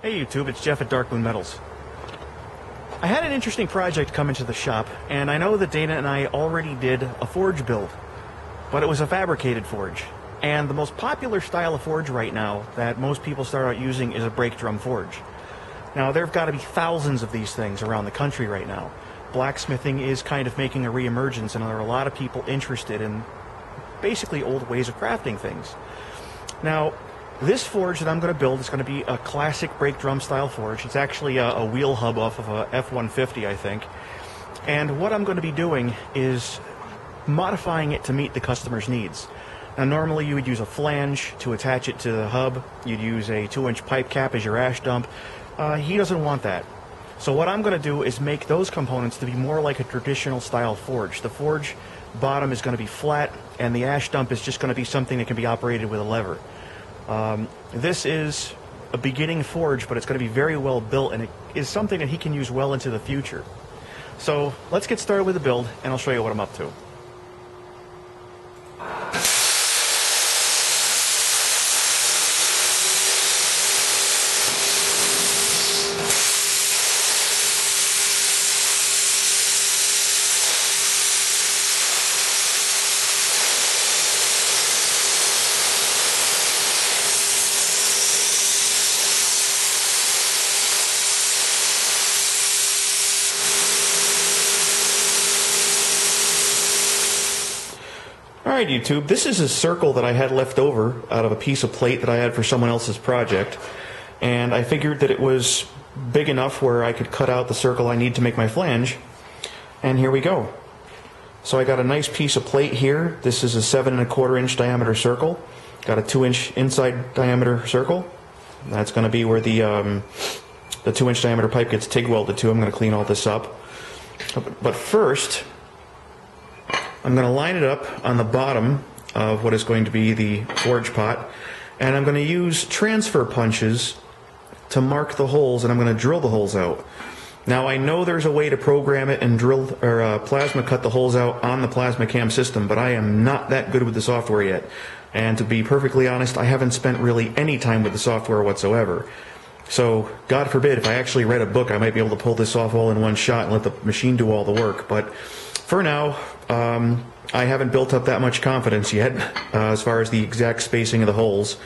Hey YouTube, it's Jeff at Darkmoon Metals. I had an interesting project come into the shop, and I know that Dana and I already did a forge build, but it was a fabricated forge. And the most popular style of forge right now that most people start out using is a brake drum forge. Now, there have got to be thousands of these things around the country right now. Blacksmithing is kind of making a re-emergence, and there are a lot of people interested in basically old ways of crafting things. Now, this forge that I'm going to build is going to be a classic brake drum style forge. It's actually a wheel hub off of a F-150, I think. And what I'm going to be doing is modifying it to meet the customer's needs. Now, normally you would use a flange to attach it to the hub. You'd use a 2-inch pipe cap as your ash dump. He doesn't want that. So what I'm going to do is make those components to be more like a traditional style forge. The forge bottom is going to be flat, and the ash dump is just going to be something that can be operated with a lever. This is a beginning forge, but it's going to be very well built, and it is something that he can use well into the future. So let's get started with the build, and I'll show you what I'm up to. Alright YouTube, this is a circle that I had left over out of a piece of plate that I had for someone else's project, and I figured that it was big enough where I could cut out the circle I need to make my flange, and here we go. So I got a nice piece of plate here. This is a 7 1/4 inch diameter circle. Got a 2-inch inside diameter circle. That's going to be where the 2-inch diameter pipe gets TIG welded to. I'm going to clean all this up. But first, I'm going to line it up on the bottom of what is going to be the forge pot, and I'm going to use transfer punches to mark the holes, and I'm going to drill the holes out. Now, I know there's a way to program it and drill or plasma cut the holes out on the plasma cam system, but I am not that good with the software yet. And to be perfectly honest, I haven't spent really any time with the software whatsoever. So, God forbid, if I actually read a book, I might be able to pull this off all in one shot and let the machine do all the work. But for now, I haven't built up that much confidence yet as far as the exact spacing of the holes.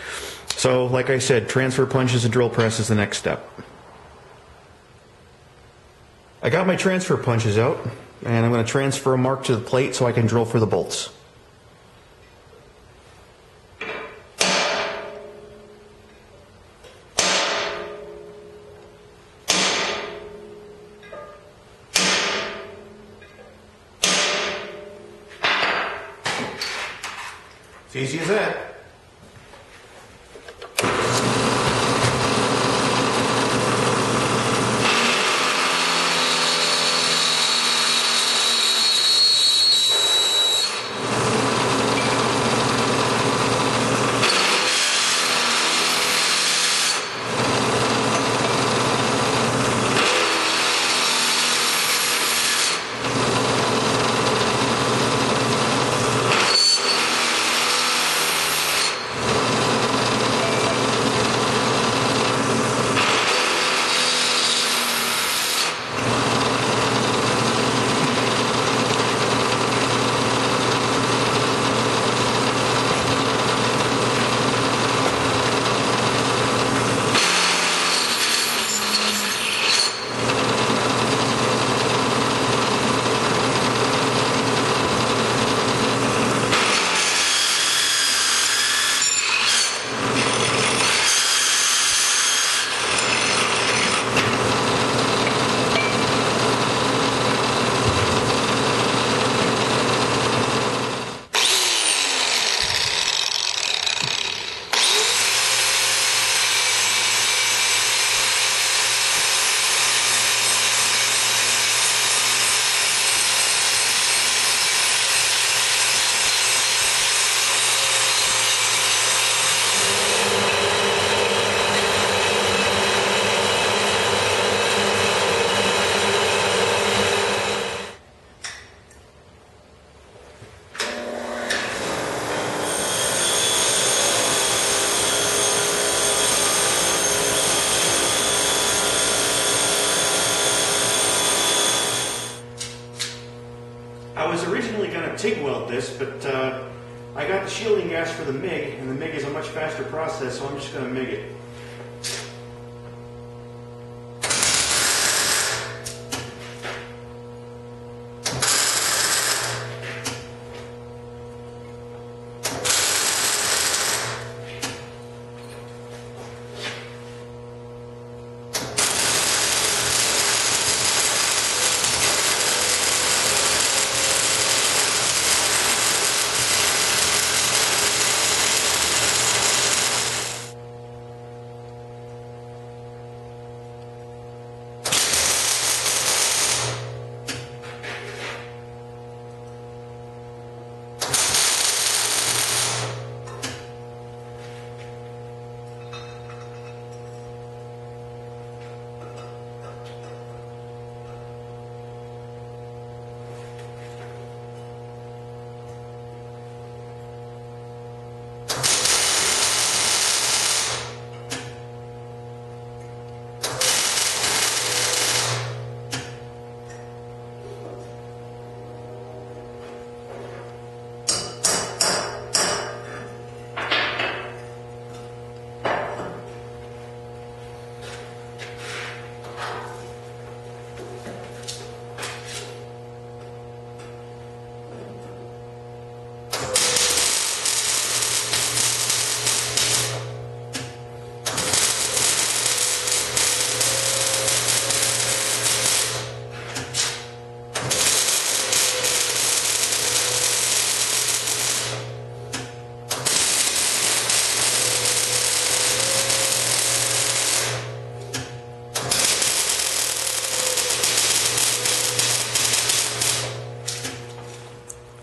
So, like I said, transfer punches and drill press is the next step. I got my transfer punches out, and I'm going to transfer a mark to the plate so I can drill for the bolts. It's easy as that. I was originally going to TIG weld this, but I got the shielding gas for the MIG, and the MIG is a much faster process, so I'm just going to MIG it.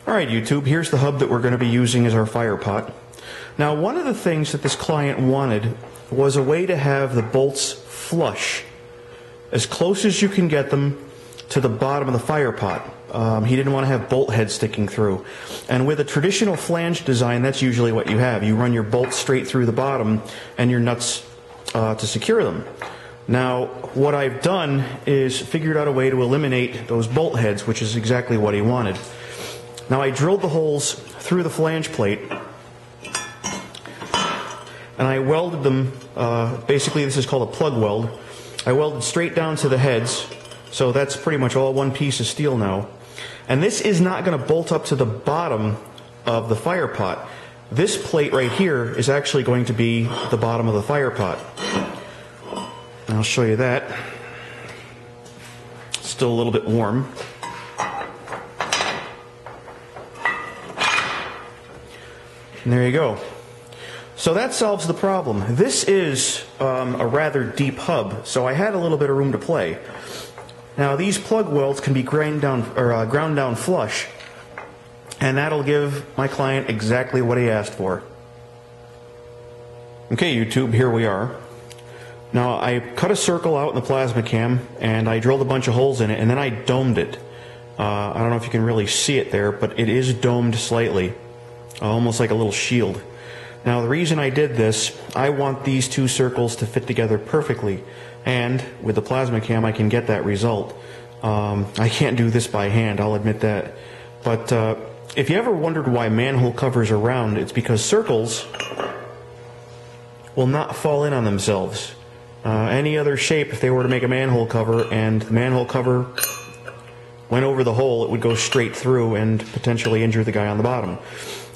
Alright YouTube, here's the hub that we're going to be using as our fire pot. Now one of the things that this client wanted was a way to have the bolts flush, as close as you can get them to the bottom of the fire pot. He didn't want to have bolt heads sticking through. And with a traditional flange design, that's usually what you have. You run your bolts straight through the bottom and your nuts to secure them. Now what I've done is figured out a way to eliminate those bolt heads, which is exactly what he wanted. Now I drilled the holes through the flange plate and I welded them, basically this is called a plug weld. I welded straight down to the heads, so that's pretty much all one piece of steel now. And this is not going to bolt up to the bottom of the fire pot. This plate right here is actually going to be the bottom of the fire pot. And I'll show you that. It's still a little bit warm. And there you go. So that solves the problem. This is a rather deep hub, so I had a little bit of room to play. Now these plug welds can be ground down flush, and that'll give my client exactly what he asked for. Okay YouTube, here we are. Now I cut a circle out in the plasma cam and I drilled a bunch of holes in it and then I domed it. I don't know if you can really see it there, but it is domed slightly. Almost like a little shield. Now the reason I did this, I want these two circles to fit together perfectly, and with the plasma cam I can get that result. I can't do this by hand, I'll admit that. But if you ever wondered why manhole covers are round, it's because circles will not fall in on themselves. Any other shape, if they were to make a manhole cover and the manhole cover went over the hole, it would go straight through and potentially injure the guy on the bottom.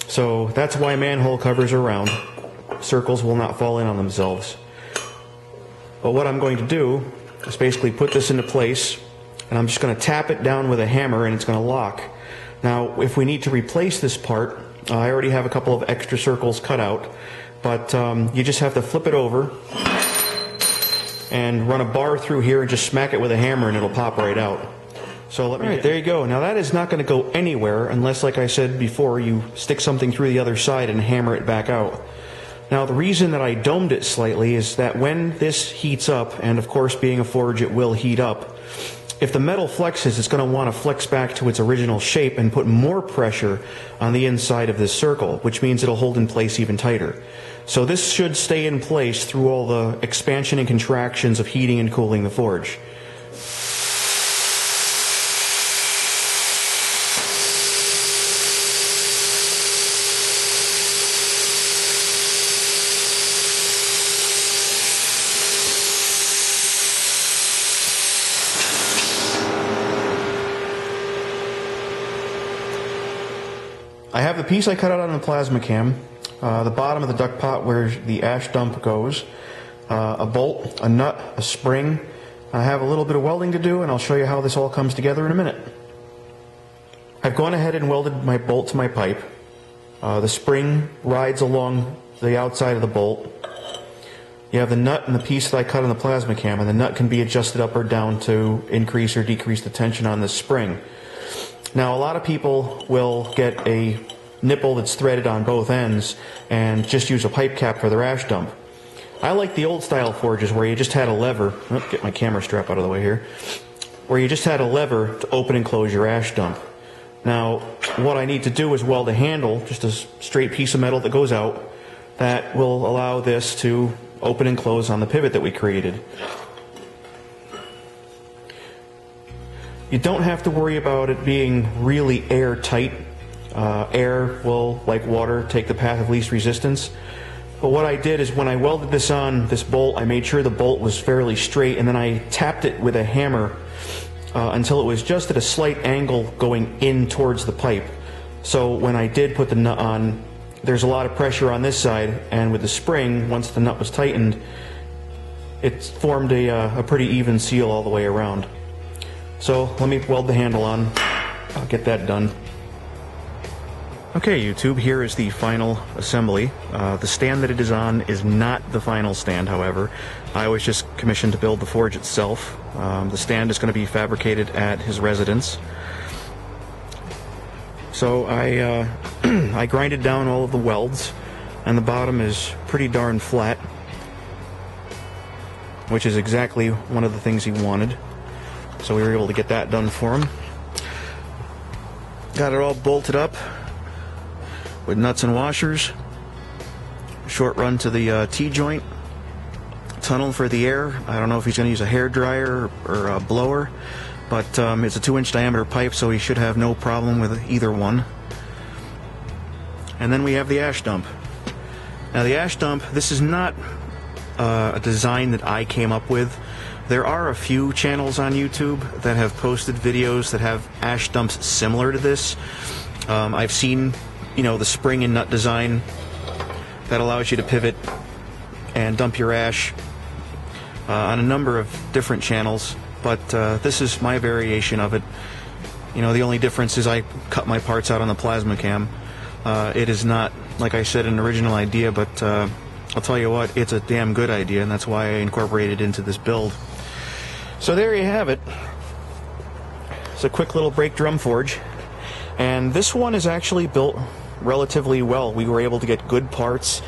So that's why manhole covers are round. Circles will not fall in on themselves. But what I'm going to do is basically put this into place, and I'm just going to tap it down with a hammer and it's going to lock. Now if we need to replace this part, I already have a couple of extra circles cut out, but you just have to flip it over and run a bar through here and just smack it with a hammer and it'll pop right out. So let me Alright, there you go. Now that is not going to go anywhere unless, like I said before, you stick something through the other side and hammer it back out. Now the reason that I domed it slightly is that when this heats up, and of course being a forge it will heat up, if the metal flexes, it's going to want to flex back to its original shape and put more pressure on the inside of this circle, which means it'll hold in place even tighter. So this should stay in place through all the expansion and contractions of heating and cooling the forge. I have the piece I cut out on the plasma cam, the bottom of the duck pot where the ash dump goes, a bolt, a nut, a spring. I have a little bit of welding to do, and I'll show you how this all comes together in a minute. I've gone ahead and welded my bolt to my pipe. The spring rides along the outside of the bolt. You have the nut and the piece that I cut on the plasma cam, and the nut can be adjusted up or down to increase or decrease the tension on this spring. Now, a lot of people will get a nipple that's threaded on both ends and just use a pipe cap for their ash dump. I like the old style forges where you just had a lever. Get my camera strap out of the way here. Where you just had a lever to open and close your ash dump. Now, what I need to do is weld a handle, just a straight piece of metal that goes out, that will allow this to open and close on the pivot that we created. You don't have to worry about it being really airtight. Air will, like water, take the path of least resistance. But what I did is when I welded this on, this bolt, I made sure the bolt was fairly straight, and then I tapped it with a hammer until it was just at a slight angle going in towards the pipe. So when I did put the nut on, there's a lot of pressure on this side, and with the spring, once the nut was tightened, it formed a pretty even seal all the way around. So let me weld the handle on. I'll get that done. Okay, YouTube, here is the final assembly. The stand that it is on is not the final stand, however. I was just commissioned to build the forge itself. The stand is going to be fabricated at his residence. So I I grinded down all of the welds, and the bottom is pretty darn flat, which is exactly one of the things he wanted. So we were able to get that done for him. Got it all bolted up with nuts and washers. Short run to the T-joint. Tunnel for the air. I don't know if he's going to use a hair dryer or a blower, but it's a 2-inch diameter pipe, so he should have no problem with either one. And then we have the ash dump. Now the ash dump, this is not a design that I came up with. There are a few channels on YouTube that have posted videos that have ash dumps similar to this. I've seen, you know, the spring and nut design that allows you to pivot and dump your ash on a number of different channels, but this is my variation of it. You know, the only difference is I cut my parts out on the plasma cam. It is not, like I said, an original idea, but I'll tell you what, it's a damn good idea, and that's why I incorporated it into this build. So there you have it. It's a quick little brake drum forge, and this one is actually built relatively well. We were able to get good parts.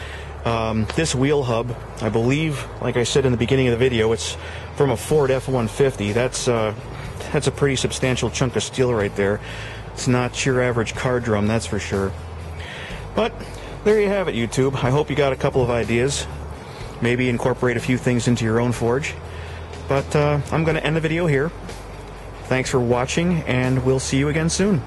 This wheel hub, I believe, like I said in the beginning of the video, it's from a Ford F-150. That's a pretty substantial chunk of steel right there. It's not your average car drum, that's for sure. But there you have it, YouTube. I hope you got a couple of ideas. Maybe incorporate a few things into your own forge. But I'm going to end the video here. Thanks for watching, and we'll see you again soon.